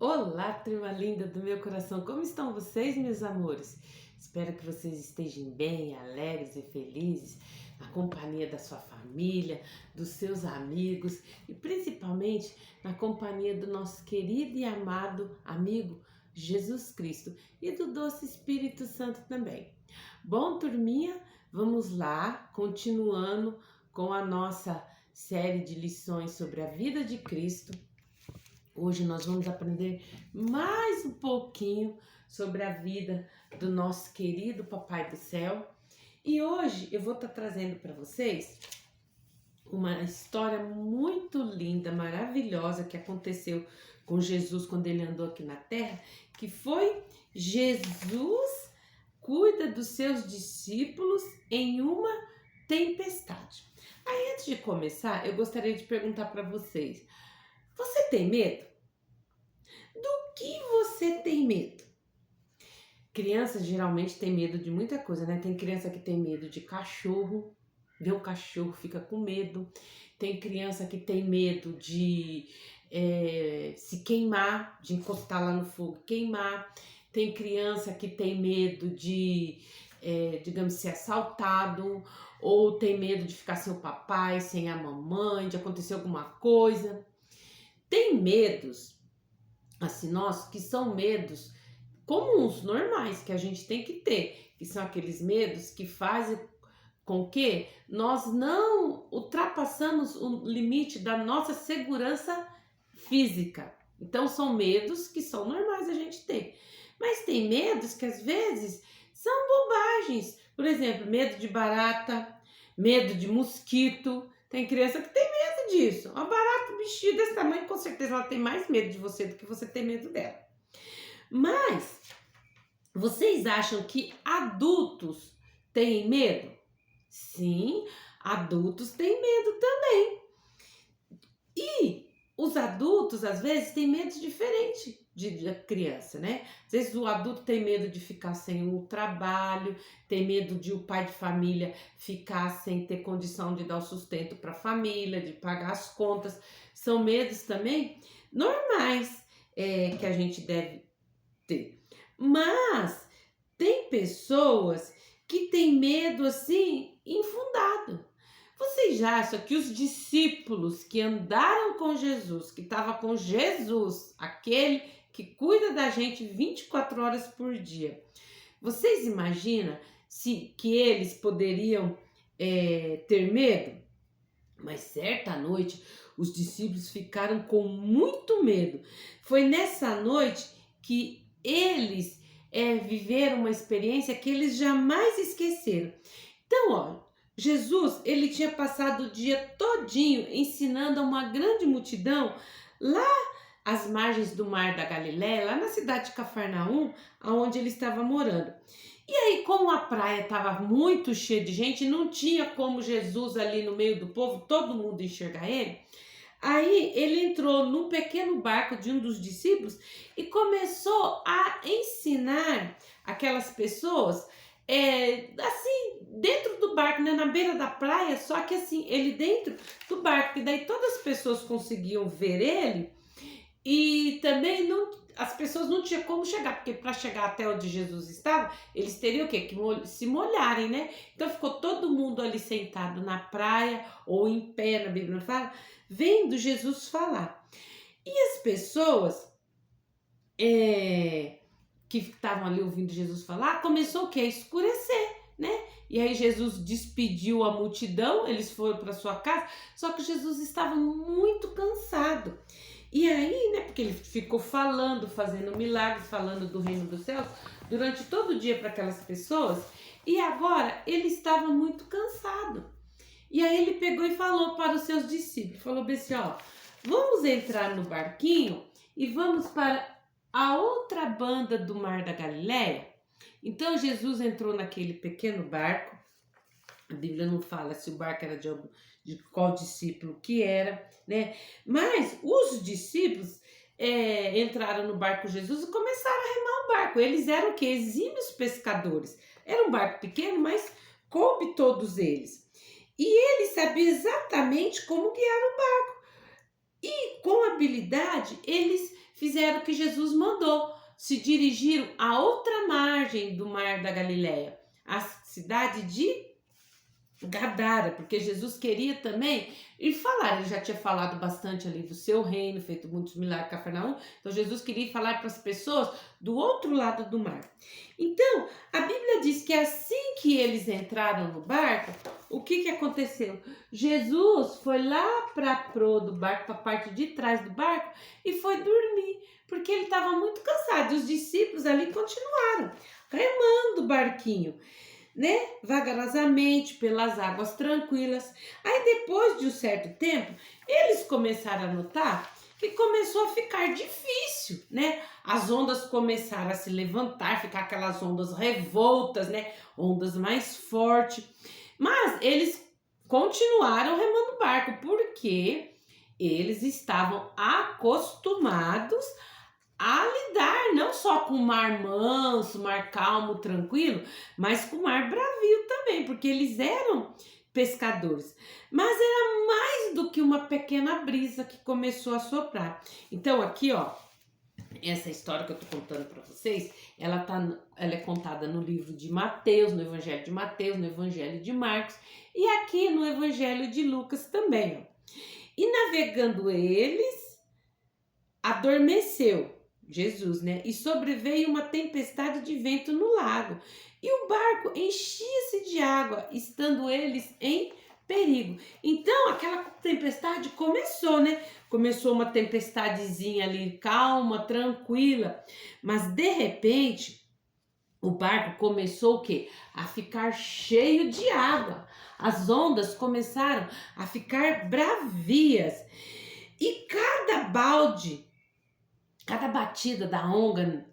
Olá, turma linda do meu coração, como estão vocês, meus amores? Espero que vocês estejam bem, alegres e felizes, na companhia da sua família, dos seus amigos e principalmente na companhia do nosso querido e amado amigo Jesus Cristo e do doce Espírito Santo também. Bom, turminha, vamos lá, continuando com a nossa série de lições sobre a vida de Cristo. Hoje nós vamos aprender mais um pouquinho sobre a vida do nosso querido Papai do Céu. E hoje eu vou estar trazendo para vocês uma história muito linda, maravilhosa que aconteceu com Jesus quando ele andou aqui na terra, que foi Jesus cuida dos seus discípulos em uma tempestade. Aí, antes de começar, eu gostaria de perguntar para vocês: você tem medo? Do que você tem medo? Crianças geralmente têm medo de muita coisa, né? Tem criança que tem medo de cachorro, vê um cachorro, fica com medo. Tem criança que tem medo de se queimar, de encostar lá no fogo, queimar. Tem criança que tem medo de, digamos, ser assaltado, ou tem medo de ficar sem o papai, sem a mamãe, de acontecer alguma coisa. Tem medos assim, nós que são medos comuns, normais, que a gente tem que ter, que são aqueles medos que fazem com que nós não ultrapassamos o limite da nossa segurança física. Então são medos que são normais a gente ter. Mas tem medos que às vezes são bobagens. Por exemplo, medo de barata, medo de mosquito. Tem criança que tem medo disso. Uma barata, um bichinho desse tamanho, com certeza ela tem mais medo de você do que você tem medo dela. Mas vocês acham que adultos têm medo? Sim, adultos têm medo também. E os adultos, às vezes, têm medos diferentes da criança, né? Às vezes o adulto tem medo de ficar sem o trabalho, tem medo de o pai de família ficar sem ter condição de dar o sustento para a família, de pagar as contas. São medos também normais que a gente deve ter. Mas tem pessoas que têm medo assim infundado. Vocês acham que os discípulos que andaram com Jesus, que estavam com Jesus, aquele que cuida da gente 24 horas por dia, vocês imaginam que eles poderiam ter medo? Mas certa noite os discípulos ficaram com muito medo. Foi nessa noite que eles viveram uma experiência que eles jamais esqueceram. Então, ó, Jesus, ele tinha passado o dia todinho ensinando a uma grande multidão lá às margens do mar da Galiléia, lá na cidade de Cafarnaum, onde ele estava morando. E aí, como a praia estava muito cheia de gente, não tinha como Jesus ali no meio do povo, todo mundo enxergar ele. Aí ele entrou num pequeno barco de um dos discípulos e começou a ensinar aquelas pessoas assim, dentro do barco, né, na beira da praia, só que assim, ele dentro do barco, e daí todas as pessoas conseguiam ver ele e também não, as pessoas não tinham como chegar, porque para chegar até onde Jesus estava, eles teriam o quê? Que se molharem, né? Então ficou todo mundo ali sentado na praia ou em pé, na Bíblia fala, vendo Jesus falar. E as pessoas que estavam ali ouvindo Jesus falar, começou o quê? A escurecer, né? E aí Jesus despediu a multidão, eles foram para sua casa, só que Jesus estava muito cansado. E aí, né, porque ele ficou falando, fazendo milagres, falando do reino dos céus, durante todo o dia para aquelas pessoas, e agora ele estava muito cansado. E aí ele pegou e falou para os seus discípulos, falou bem assim, ó, vamos entrar no barquinho e vamos para a outra banda do mar da Galiléia. Então Jesus entrou naquele pequeno barco, a Bíblia não fala se o barco era de qual discípulo que era, né? Mas os discípulos entraram no barco de Jesus e começaram a remar o barco. Eles eram o quê? Exímios pescadores. Era um barco pequeno, mas coube todos eles. E eles sabiam exatamente como guiar o barco. E com habilidade, eles fizeram o que Jesus mandou, se dirigiram à outra margem do mar da Galileia, a cidade de Gadara, porque Jesus queria também ir falar, ele já tinha falado bastante ali do seu reino, feito muitos milagres em Cafarnaum, então Jesus queria falar para as pessoas do outro lado do mar. Então, a Bíblia diz que assim que eles entraram no barco, o que aconteceu? Jesus foi lá para a proa do barco, para a parte de trás do barco, e foi dormir, porque ele estava muito cansado, e os discípulos ali continuaram remando o barquinho, né, vagarosamente pelas águas tranquilas. Aí depois de um certo tempo, eles começaram a notar que começou a ficar difícil, né? As ondas começaram a se levantar, ficar aquelas ondas revoltas, né? Ondas mais fortes. Mas eles continuaram remando o barco, porque eles estavam acostumados a lidar não só com o mar manso, mar calmo, tranquilo, mas com o mar bravio também, porque eles eram pescadores. Mas era mais do que uma pequena brisa que começou a soprar. Então aqui, ó, essa história que eu tô contando para vocês, ela é contada no livro de Mateus, no Evangelho de Mateus, no Evangelho de Marcos e aqui no Evangelho de Lucas também, ó. E navegando eles, adormeceu Jesus, né? E sobreveio uma tempestade de vento no lago, e o barco enchia-se de água, estando eles em perigo. Então, aquela tempestade começou, né? Começou uma tempestadezinha ali, calma, tranquila, mas de repente, o barco começou o quê? A ficar cheio de água. As ondas começaram a ficar bravias, e cada batida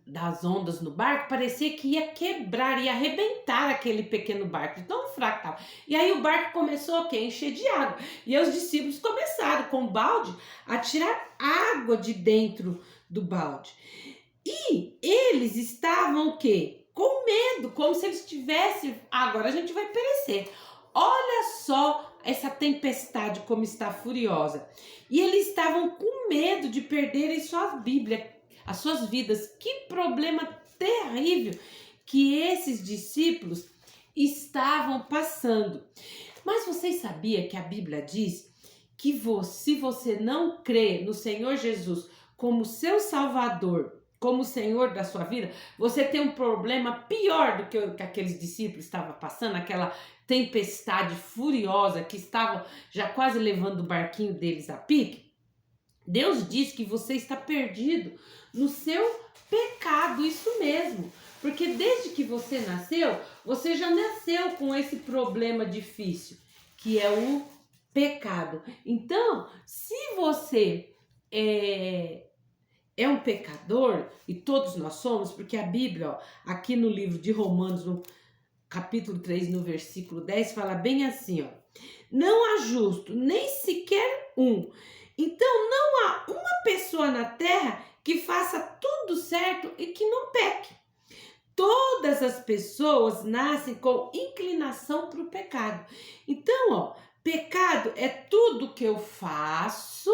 das ondas no barco parecia que ia quebrar, ia arrebentar aquele pequeno barco, de tão fraco estava. E aí o barco começou a encher de água. E os discípulos começaram com o balde a tirar água de dentro do balde. E eles estavam o quê? Com medo, como se eles tivessem, agora a gente vai perecer. Olha só essa tempestade como está furiosa. E eles estavam com medo de perderem as suas vidas. Que problema terrível que esses discípulos estavam passando. Mas vocês sabiam que a Bíblia diz que se você não crê no Senhor Jesus como seu Salvador, como Senhor da sua vida, você tem um problema pior do que aqueles discípulos estavam passando, aquela tempestade furiosa que estava já quase levando o barquinho deles a pique. Deus diz que você está perdido no seu pecado, isso mesmo. Porque desde que você nasceu, você já nasceu com esse problema difícil, que é o pecado. Então, se você é um pecador, e todos nós somos, porque a Bíblia, ó, aqui no livro de Romanos, no capítulo 3, no versículo 10, fala bem assim, ó: não há justo, nem sequer um. Então não há uma pessoa na terra que faça tudo certo e que não peque. Todas as pessoas nascem com inclinação para o pecado. Então, ó, pecado é tudo que eu faço,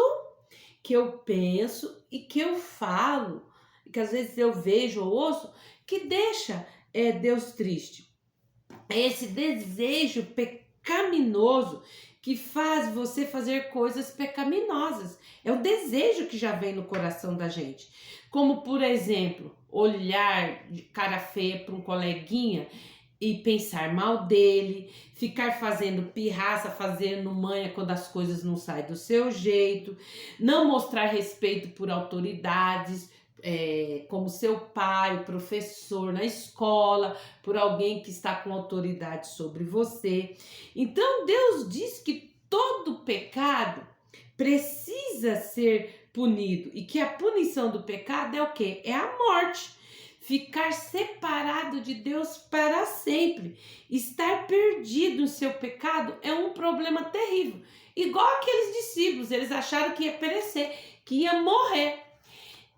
que eu penso e que eu falo, que às vezes eu vejo ou ouço, que deixa Deus triste. É esse desejo pecaminoso que faz você fazer coisas pecaminosas. É o desejo que já vem no coração da gente. Como, por exemplo, olhar de cara feia para um coleguinha e pensar mal dele, ficar fazendo pirraça, fazendo manha quando as coisas não saem do seu jeito, não mostrar respeito por autoridades, como seu pai, o professor na escola, por alguém que está com autoridade sobre você. Então Deus diz que todo pecado precisa ser punido, e que a punição do pecado é o quê? É a morte. Ficar separado de Deus para sempre, estar perdido no seu pecado é um problema terrível. Igual aqueles discípulos, eles acharam que ia perecer, que ia morrer.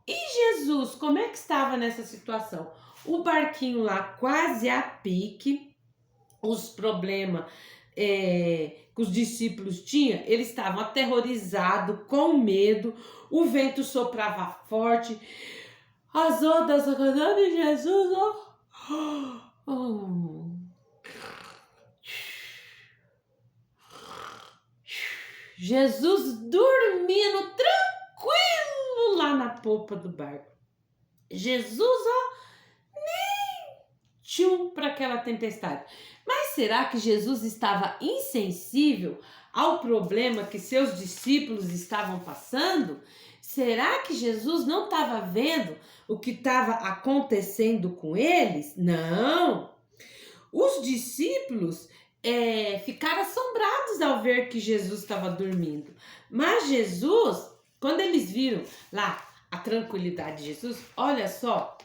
E Jesus, como é que estava nessa situação? O barquinho lá quase a pique, os problemas que os discípulos tinham, eles estavam aterrorizados, com medo, o vento soprava forte, as ondas acordando de Jesus, Jesus dormindo tranquilo lá na popa do barco. Jesus, tchum para aquela tempestade. Mas será que Jesus estava insensível ao problema que seus discípulos estavam passando? Será que Jesus não estava vendo o que estava acontecendo com eles? Não! Os discípulos ficaram assombrados ao ver que Jesus estava dormindo. Mas Jesus, quando eles viram lá a tranquilidade de Jesus, olha só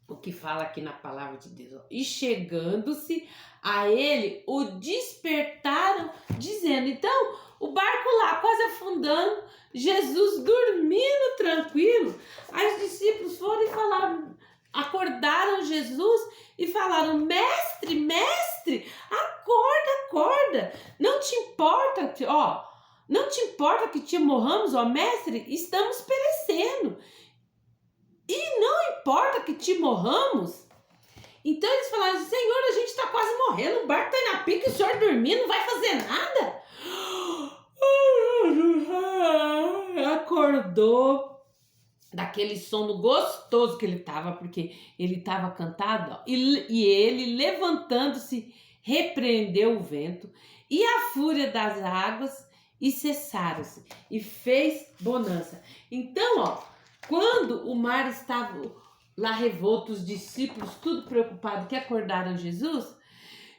o que fala aqui na palavra de Deus. E chegando-se a ele, o despertaram, dizendo. Então, o barco lá quase afundando, Jesus dormindo tranquilo. Aí os discípulos foram e falaram, acordaram Jesus e falaram: mestre, mestre, acorda, não te importa, não te importa que te morramos, mestre, estamos perecendo. E não importa que te morramos. Então eles falaram: Senhor, a gente está quase morrendo, o barco está na pica e o senhor dormindo, não vai fazer nada. Acordou daquele sono gostoso que ele estava, porque ele estava cansado, e ele, levantando-se, repreendeu o vento e a fúria das águas e cessaram-se, e fez bonança. Então, quando o mar estava lá revolto, os discípulos tudo preocupados que acordaram Jesus,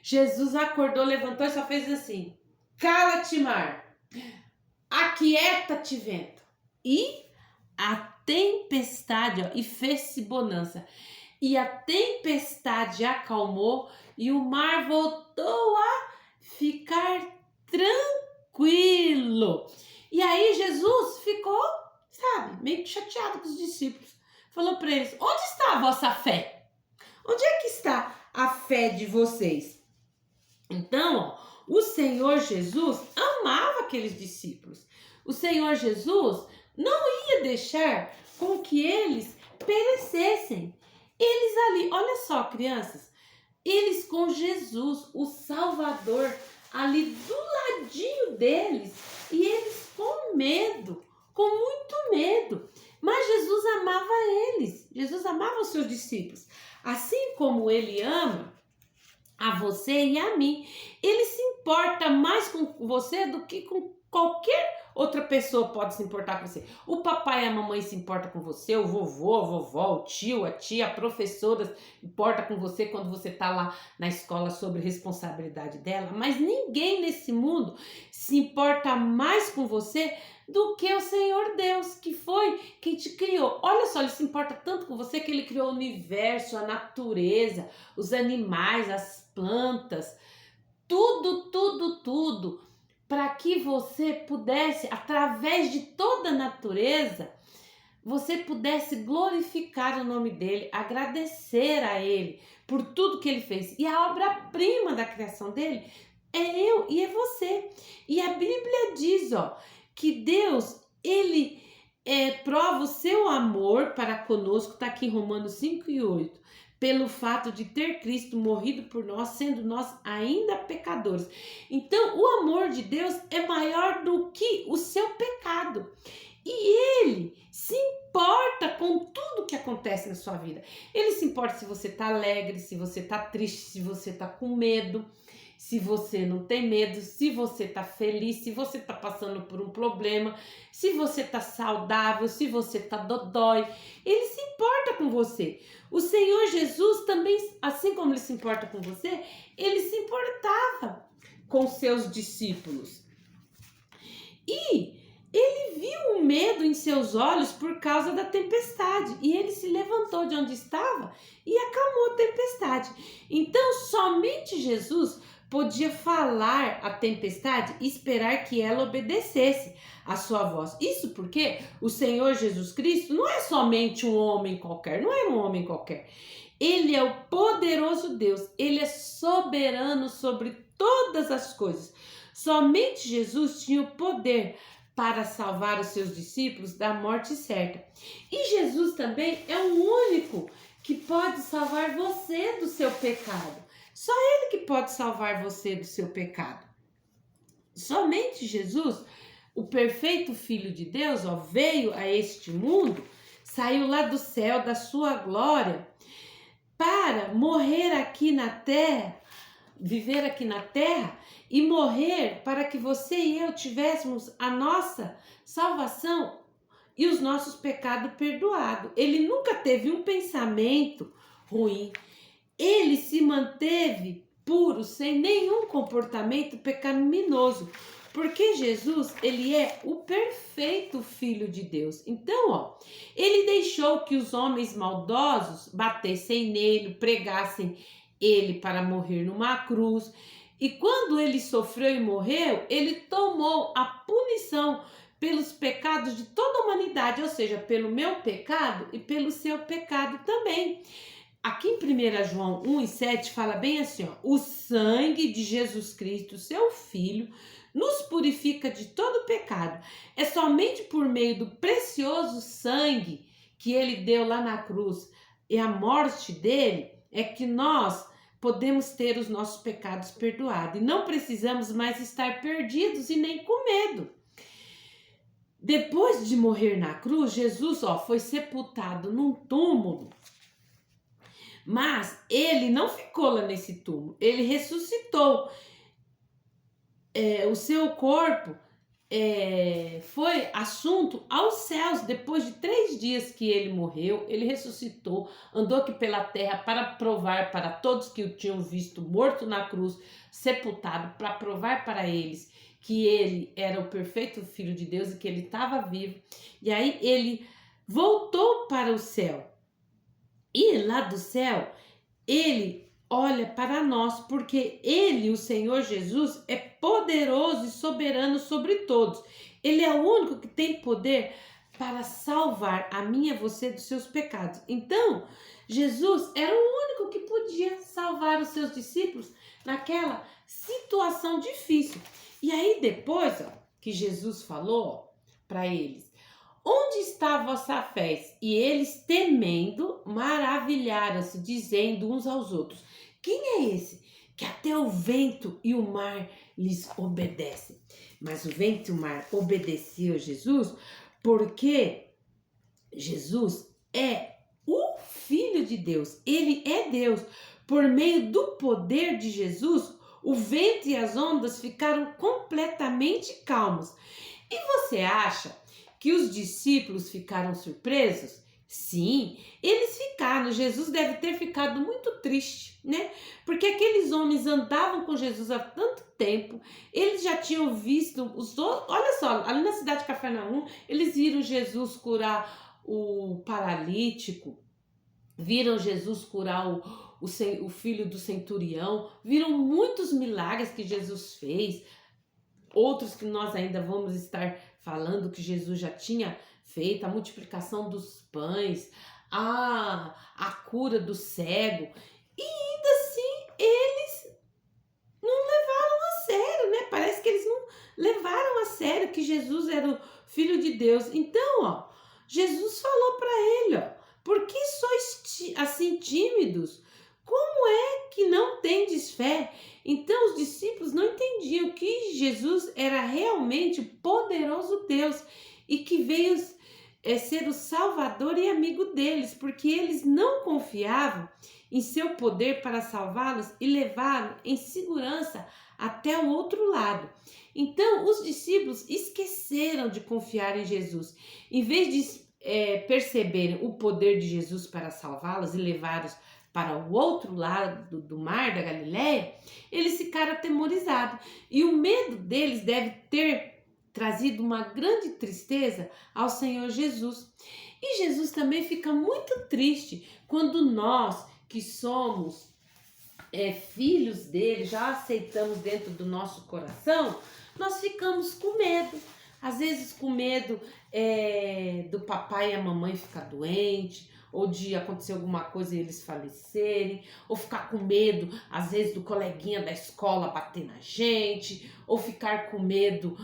Jesus acordou, levantou e só fez assim: cala-te, mar, aquieta-te, vento. E a tempestade, e fez-se bonança. E a tempestade acalmou e o mar voltou a ficar tranquilo. E aí Jesus ficou, meio que chateado com os discípulos. Falou para eles: onde está a vossa fé? Onde é que está a fé de vocês? Então, o Senhor Jesus amava aqueles discípulos. O Senhor Jesus não ia deixar com que eles perecessem. Eles ali, olha só, crianças, eles com Jesus, o Salvador, ali do ladinho deles, e eles com medo, com muito medo. Mas Jesus amava eles, Jesus amava os seus discípulos, assim como ele ama a você e a mim. Ele se importa mais com você do que com qualquer outra pessoa pode se importar com você. O papai e a mamãe se importam com você, o vovô, a vovó, o tio, a tia, a professora importa com você quando você está lá na escola sobre responsabilidade dela, mas ninguém nesse mundo se importa mais com você do que o Senhor Deus, que foi quem te criou. Olha só, ele se importa tanto com você que ele criou o universo, a natureza, os animais, as plantas, tudo, para que você pudesse, através de toda a natureza, você pudesse glorificar o nome dele, agradecer a ele por tudo que ele fez. E a obra-prima da criação dele é eu e é você. E a Bíblia diz, que Deus, ele prova o seu amor para conosco, está aqui em Romanos 5:8, pelo fato de ter Cristo morrido por nós, sendo nós ainda pecadores. Então, o amor de Deus é maior do que o seu pecado. E ele se importa com tudo que acontece na sua vida. Ele se importa se você está alegre, se você está triste, se você está com medo, se você não tem medo, se você está feliz, se você está passando por um problema, se você está saudável, se você está dodói. Ele se importa com você. O Senhor Jesus também, assim como ele se importa com você, ele se importava com seus discípulos. E ele viu o medo em seus olhos por causa da tempestade. E ele se levantou de onde estava e acalmou a tempestade. Então, somente Jesus podia falar à tempestade e esperar que ela obedecesse a sua voz. Isso porque o Senhor Jesus Cristo não é somente um homem qualquer, não era um homem qualquer. Ele é o poderoso Deus, ele é soberano sobre todas as coisas. Somente Jesus tinha o poder para salvar os seus discípulos da morte certa. E Jesus também é o único que pode salvar você do seu pecado. Só Ele que pode salvar você do seu pecado. Somente Jesus, o perfeito Filho de Deus, veio a este mundo, saiu lá do céu, da sua glória, para morrer aqui na terra, viver aqui na terra e morrer para que você e eu tivéssemos a nossa salvação e os nossos pecados perdoados. Ele nunca teve um pensamento ruim. Ele se manteve puro, sem nenhum comportamento pecaminoso, porque Jesus, ele é o perfeito Filho de Deus. Então, ele deixou que os homens maldosos batessem nele, pregassem ele para morrer numa cruz. E quando ele sofreu e morreu, ele tomou a punição pelos pecados de toda a humanidade, ou seja, pelo meu pecado e pelo seu pecado também. Aqui em 1 João 1:7 fala bem assim, o sangue de Jesus Cristo, seu Filho, nos purifica de todo pecado. É somente por meio do precioso sangue que ele deu lá na cruz e a morte dele é que nós podemos ter os nossos pecados perdoados e não precisamos mais estar perdidos e nem com medo. Depois de morrer na cruz, Jesus foi sepultado num túmulo. Mas ele não ficou lá nesse túmulo, ele ressuscitou. O seu corpo foi assunto aos céus. Depois de 3 dias que ele morreu, ele ressuscitou, andou aqui pela terra para provar para todos que o tinham visto morto na cruz, sepultado, para provar para eles que ele era o perfeito Filho de Deus e que ele estava vivo. E aí ele voltou para o céu. E lá do céu, ele olha para nós, porque ele, o Senhor Jesus, é poderoso e soberano sobre todos. Ele é o único que tem poder para salvar a mim e a você dos seus pecados. Então, Jesus era o único que podia salvar os seus discípulos naquela situação difícil. E aí depois que Jesus falou para eles, onde está a vossa fé? E eles, temendo, maravilharam-se, dizendo uns aos outros, quem é esse que até o vento e o mar lhes obedecem? Mas o vento e o mar obedeciam a Jesus porque Jesus é o Filho de Deus. Ele é Deus. Por meio do poder de Jesus, o vento e as ondas ficaram completamente calmos. E você acha que os discípulos ficaram surpresos? Sim, eles ficaram. Jesus deve ter ficado muito triste, né? Porque aqueles homens andavam com Jesus há tanto tempo, eles já tinham visto olha só, ali na cidade de Cafarnaum, eles viram Jesus curar o paralítico, viram Jesus curar o filho do centurião, viram muitos milagres que Jesus fez, outros que nós ainda vamos estar falando que Jesus já tinha feito, a multiplicação dos pães, a cura do cego, e ainda assim eles não levaram a sério, né? Parece que eles não levaram a sério que Jesus era o Filho de Deus. Então, Jesus falou para ele, por que sois assim tímidos? Como é que não tendes fé? Então os discípulos não entendiam que Jesus era realmente o poderoso Deus e que veio ser o Salvador e amigo deles, porque eles não confiavam em seu poder para salvá-los e levá-los em segurança até o outro lado. Então os discípulos esqueceram de confiar em Jesus. Em vez de perceberem o poder de Jesus para salvá-los e levá-los para o outro lado do mar da Galileia, eles ficaram atemorizados. E o medo deles deve ter trazido uma grande tristeza ao Senhor Jesus. E Jesus também fica muito triste quando nós, que somos filhos dele, já aceitamos dentro do nosso coração, nós ficamos com medo. Às vezes com medo do papai e a mamãe ficar doente, ou de acontecer alguma coisa e eles falecerem, ou ficar com medo, às vezes, do coleguinha da escola bater na gente, ou ficar com medo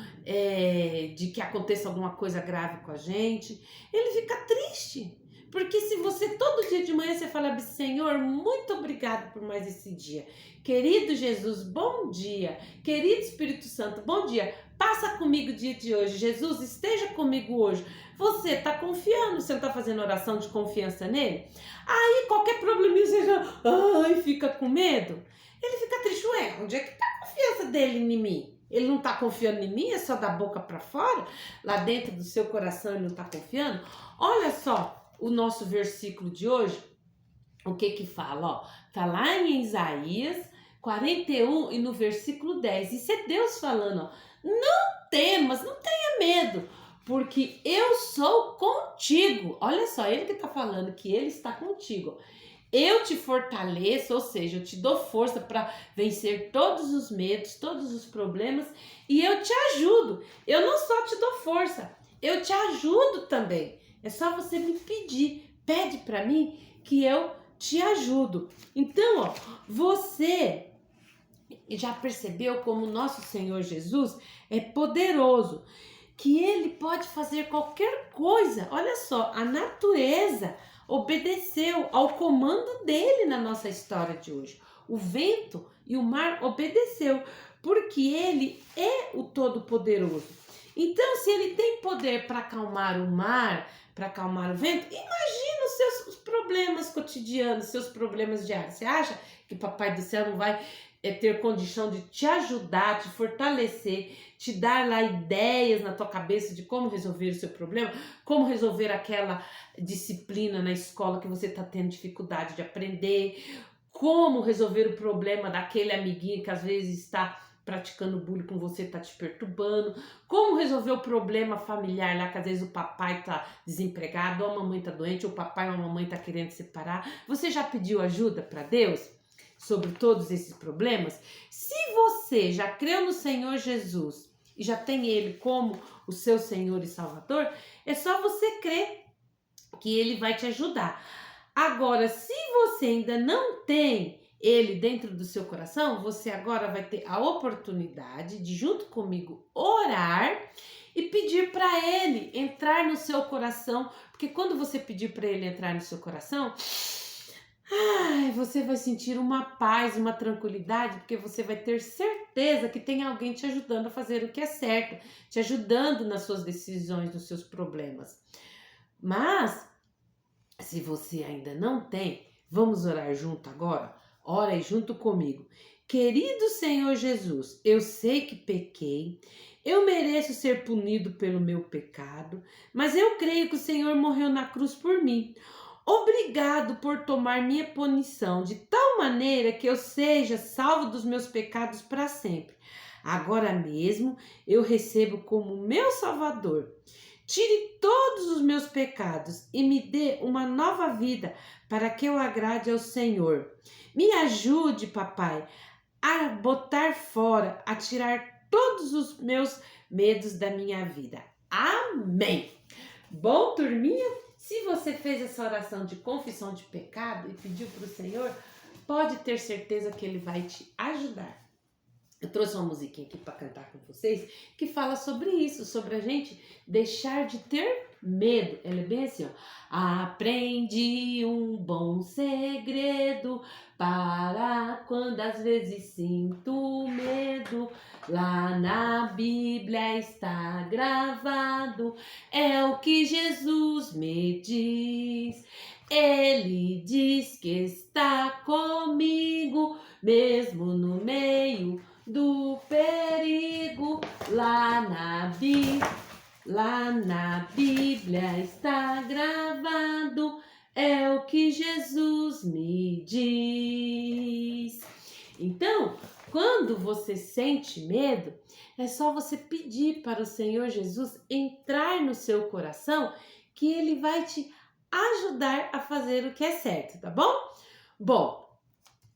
de que aconteça alguma coisa grave com a gente. Ele fica triste. Porque se você todo dia de manhã você fala, Senhor, muito obrigado por mais esse dia. Querido Jesus, bom dia. Querido Espírito Santo, bom dia. Passa comigo o dia de hoje. Jesus, esteja comigo hoje. Você está confiando, você não está fazendo oração de confiança nele? Aí qualquer probleminha você já fica com medo. Ele fica triste. Ué, onde é que está a confiança dele em mim? Ele não está confiando em mim, é só da boca para fora? Lá dentro do seu coração ele não está confiando? Olha só o nosso versículo de hoje, o que que fala? Ó, tá lá em Isaías 41 e no versículo 10. Isso é Deus falando, ó. Não temas, não tenha medo, porque eu sou contigo. Olha só, ele que tá falando que ele está contigo. Eu te fortaleço, ou seja, eu te dou força para vencer todos os medos, todos os problemas, e eu te ajudo. Eu não só te dou força, eu te ajudo também. É só você me pedir, pede para mim que eu te ajudo. Então, ó, você já percebeu como nosso Senhor Jesus é poderoso, que ele pode fazer qualquer coisa. Olha só, a natureza obedeceu ao comando dele na nossa história de hoje. O vento e o mar obedeceu, porque ele é o Todo-Poderoso. Então, se ele tem poder para acalmar o mar, para acalmar o vento, imagina os seus problemas cotidianos, seus problemas diários. Você acha que Papai do Céu não vai ter condição de te ajudar, te fortalecer, te dar lá ideias na tua cabeça de como resolver o seu problema, como resolver aquela disciplina na escola que você está tendo dificuldade de aprender, como resolver o problema daquele amiguinho que às vezes está praticando bullying com você, tá te perturbando, como resolver o problema familiar lá, que às vezes o papai tá desempregado, ou a mamãe tá doente, ou o papai ou a mamãe tá querendo separar. Você já pediu ajuda para Deus sobre todos esses problemas? Se você já creu no Senhor Jesus e já tem Ele como o seu Senhor e Salvador, é só você crer que Ele vai te ajudar. Agora, se você ainda não tem Ele dentro do seu coração, você agora vai ter a oportunidade de, junto comigo, orar e pedir para Ele entrar no seu coração, porque quando você pedir para Ele entrar no seu coração, você vai sentir uma paz, uma tranquilidade, porque você vai ter certeza que tem alguém te ajudando a fazer o que é certo, te ajudando nas suas decisões, nos seus problemas. Mas, se você ainda não tem, vamos orar junto agora? Ora aí junto comigo. Querido Senhor Jesus, eu sei que pequei, eu mereço ser punido pelo meu pecado, mas eu creio que o Senhor morreu na cruz por mim. Obrigado por tomar minha punição de tal maneira que eu seja salvo dos meus pecados para sempre. Agora mesmo eu recebo como meu Salvador. Tire todos os meus pecados e me dê uma nova vida para que eu agrade ao Senhor. Me ajude, papai, a botar fora, a tirar todos os meus medos da minha vida. Amém. Bom, turminha, se você fez essa oração de confissão de pecado e pediu para o Senhor, pode ter certeza que Ele vai te ajudar. Eu trouxe uma musiquinha aqui para cantar com vocês que fala sobre isso, sobre a gente deixar de ter medo. Ela é bem assim, ó. Aprendi um bom segredo para quando às vezes sinto medo. Lá na Bíblia está gravado, é o que Jesus me diz. Ele diz que está comigo, mesmo no meio do perigo. Lá na Bíblia está gravado, é o que Jesus me diz. Então, quando você sente medo, é só você pedir para o Senhor Jesus entrar no seu coração, que Ele vai te ajudar a fazer o que é certo, tá bom? Bom,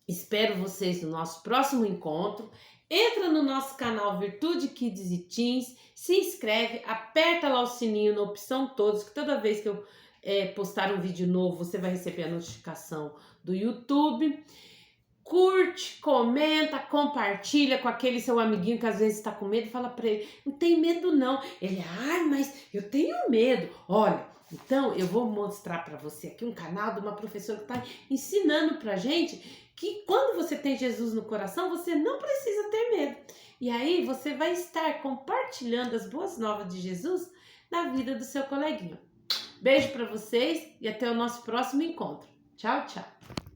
espero vocês no nosso próximo encontro. Entra no nosso canal Virtude Kids e Teens, se inscreve, aperta lá o sininho na opção todos, que toda vez que eu postar um vídeo novo, você vai receber a notificação do YouTube. Curte, comenta, compartilha com aquele seu amiguinho que às vezes está com medo e fala para ele, não tem medo não. Ele, ai, mas eu tenho medo. Olha, então eu vou mostrar para você aqui um canal de uma professora que está ensinando pra gente que quando você tem Jesus no coração, você não precisa ter medo. E aí você vai estar compartilhando as boas novas de Jesus na vida do seu coleguinha. Beijo para vocês e até o nosso próximo encontro. Tchau, tchau.